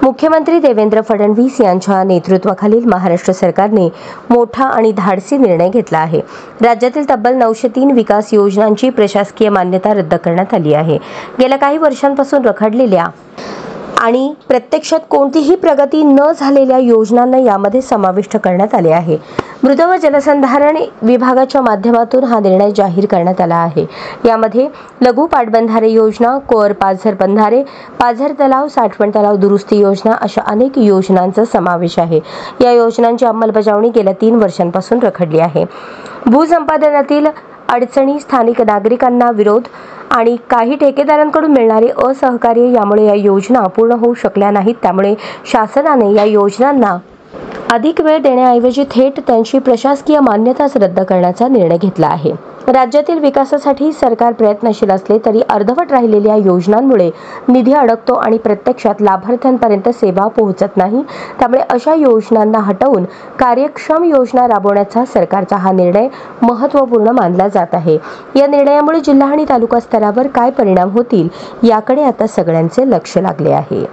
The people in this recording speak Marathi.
मुख्यमंत्री देवेंद्र फडणवीस यांच्या नेतृत्वाखालील महाराष्ट्र सरकारने मोठा आणि धाडसी निर्णय घेतला आहे। राज्यातील तब्बल 903 विकास योजनांची प्रशासकीय मान्यता रद्द करण्यात आली आहे। गेल्या काही वर्षांपासून रखडलेल्या आणि प्रत्यक्षात कोणतीही प्रगती न झालेल्या योजनांना यामध्ये समाविष्ट करण्यात आले आहे। मृद व जलसंधारण विभागाच्या माध्यमातून हा निर्णय जाहीर करण्यात आला आहे। यामध्ये लघु पाटबंधारे योजना, कोअर पाझर बंधारे, पाझर तलाव, साठवण तलाव दुरुस्ती योजना अशा अनेक योजनांचा समावेश आहे। या योजनांची अंमलबजावणी गेल्या 3 वर्षांपासून रखडली आहे। भूसंपादनातील अडचणी, स्थानिक नागरिकांना विरोध आणि काही ठेकेदारांकडून मिळणारे असहकार्य यामुळे या योजना पूर्ण होऊ शकल्या नाहीत। त्यामुळे शासनाने या योजनांना अधिक वेळ देण्याऐवजी थेट त्यांची प्रशासकीय मान्यताच रद्द करण्याचा निर्णय घेतला आहे। राज्यातील विकासासाठी सरकार प्रयत्नशील असले तरी अर्धवट राहिलेल्या योजनांमुळे निधी अडकतो आणि प्रत्यक्षात लाभार्थ्यांपर्यंत सेवा पोहोचत नाही। त्यामुळे अशा योजनांना हटवून कार्यक्षम योजना राबवण्याचा सरकारचा हा निर्णय महत्त्वपूर्ण मानला जात आहे। या निर्णयामुळे जिल्हा आणि तालुका स्तरावर काय परिणाम होतील याकडे आता सगळ्यांचे लक्ष लागले आहे।